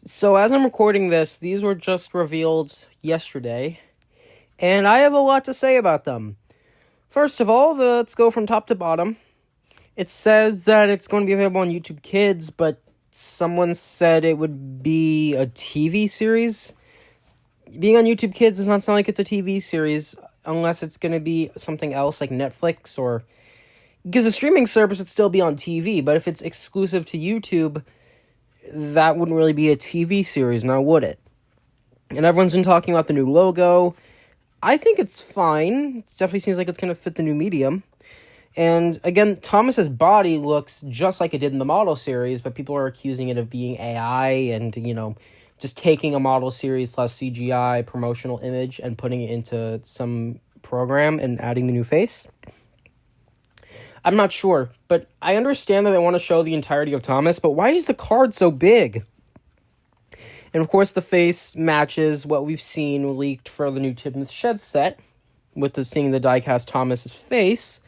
So as I'm recording this, these were just revealed yesterday, and I have a lot to say about them. First of all, let's go from top to bottom. It says that it's going to be available on YouTube Kids, but someone said it would be a TV series. Being on YouTube Kids does not sound like it's a TV series, unless it's going to be something else like Netflix or... Because a streaming service would still be on TV, but if it's exclusive to YouTube, that wouldn't really be a TV series, now would it? And everyone's been talking about the new logo. I think it's fine. It definitely seems like it's going to fit the new medium. And again, Thomas's body looks just like it did in the model series, but people are accusing it of being AI and, just taking a model series / CGI promotional image and putting it into some program and adding the new face. I'm not sure, but I understand that they want to show the entirety of Thomas, but why is the card so big? And of course, the face matches what we've seen leaked for the new Timothée Chalamet set, with seeing the die-cast Thomas's face.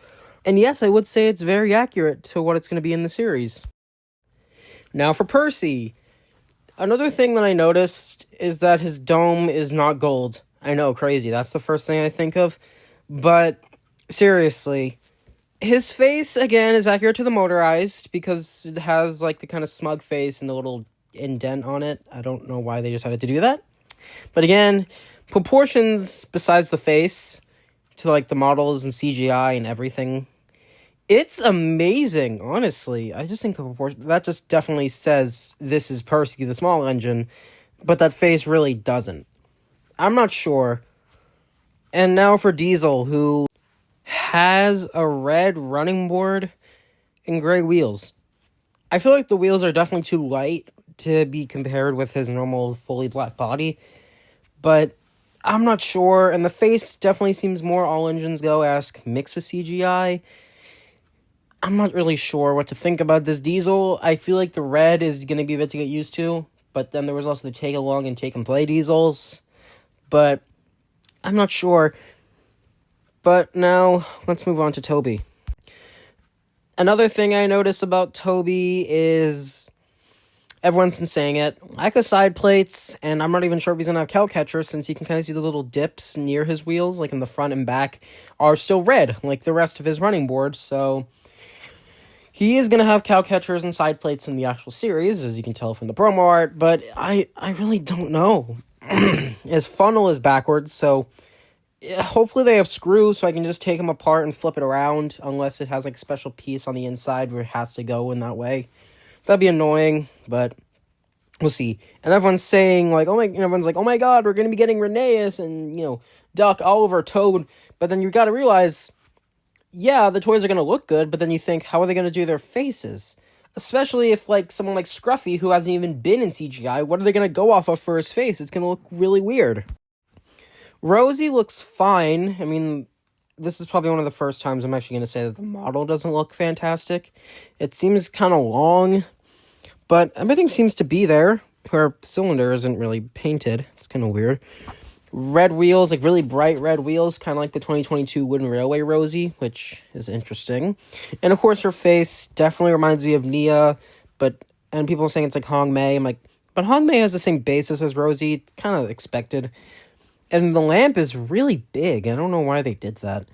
And yes, I would say it's very accurate to what it's going to be in the series. Now for Percy. Another thing that I noticed is that his dome is not gold. I know, crazy. That's the first thing I think of. But seriously... His face, again, is accurate to the motorized because it has, the kind of smug face and the little indent on it. I don't know why they decided to do that. But again, proportions besides the face to, the models and CGI and everything, it's amazing, honestly. I just think the proportion... That just definitely says this is Percy, the small engine, but that face really doesn't. I'm not sure. And now for Diesel, who... has a red running board and gray wheels. I feel like the wheels are definitely too light to be compared with his normal fully black body, but I'm not sure, and the face definitely seems more All Engines Go-esque mixed with CGI. I'm not really sure what to think about this Diesel. I feel like the red is going to be a bit to get used to, but then there was also the Take Along and Take and Play Diesels, but I'm not sure. But now, let's move on to Toby. Another thing I noticed about Toby is... everyone's been saying it. Lack of side plates, and I'm not even sure if he's going to have cow catchers, since you can kind of see the little dips near his wheels, in the front and back, are still red, like the rest of his running board, so... He is going to have cow catchers and side plates in the actual series, as you can tell from the promo art, but I really don't know. His funnel is backwards, so... hopefully they have screws so I can just take them apart and flip it around, unless it has a special piece on the inside where it has to go in that way. That'd be annoying, but we'll see. And everyone's saying everyone's like, oh my god, we're gonna be getting Rheneas and Duck, Oliver, Toad. But then you got to realize, yeah, the toys are gonna look good, but then you think, how are they gonna do their faces? Especially if someone like Scruffy, who hasn't even been in CGI, what are they gonna go off of for his face? It's gonna look really weird. Rosie looks fine. I mean, this is probably one of the first times I'm actually going to say that the model doesn't look fantastic. It seems kind of long, but everything seems to be there. Her cylinder isn't really painted. It's kind of weird. Red wheels, really bright red wheels, kind of like the 2022 Wooden Railway Rosie, which is interesting. And of course, her face definitely reminds me of Nia, and people are saying it's like Hong Mei. I'm like, but Hong Mei has the same basis as Rosie, kind of expected. And the lamp is really big. I don't know why they did that.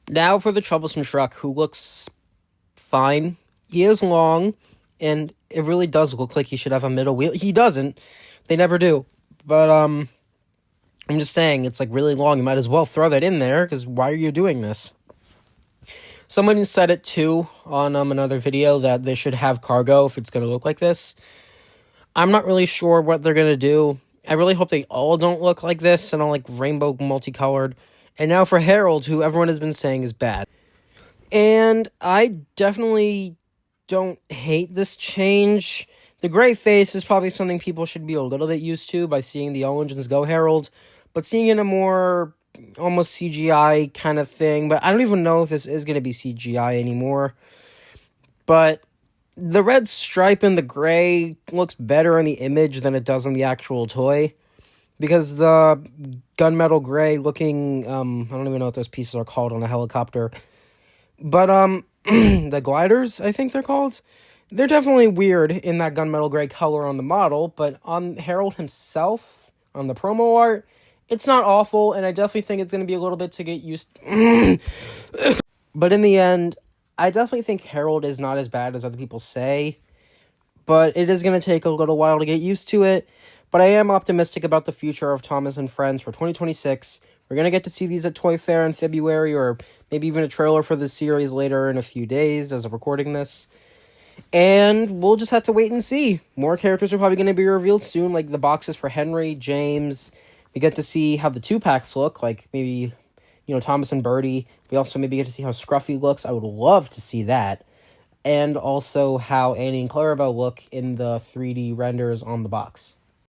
Now for the Troublesome Truck, who looks fine. He is long, and it really does look like he should have a middle wheel. He doesn't. They never do. But, I'm just saying, it's, really long. You might as well throw that in there, because why are you doing this? Someone said it, too, on another video, that they should have cargo if it's going to look like this. I'm not really sure what they're going to do. I really hope they all don't look like this and all rainbow multicolored. And now for Harold, who everyone has been saying is bad. And I definitely don't hate this change. The gray face is probably something people should be a little bit used to by seeing the All Engines Go Harold. But seeing it in a more almost CGI kind of thing. But I don't even know if this is going to be CGI anymore. But... the red stripe and the gray looks better in the image than it does on the actual toy. Because the gunmetal gray looking, I don't even know what those pieces are called on a helicopter. But, the gliders, I think they're called. They're definitely weird in that gunmetal gray color on the model, but on Harold himself, on the promo art, it's not awful, and I definitely think it's going to be a little bit to get used But in the end, I definitely think Harold is not as bad as other people say, but it is going to take a little while to get used to it. But I am optimistic about the future of Thomas and Friends for 2026. We're going to get to see these at Toy Fair in February, or maybe even a trailer for the series later in a few days as of recording this. And we'll just have to wait and see. More characters are probably going to be revealed soon, like the boxes for Henry, James. We get to see how the 2-packs look, like maybe, Thomas and Birdie. We also maybe get to see how Scruffy looks. I would love to see that. And also how Annie and Clarabelle look in the 3D renders on the box.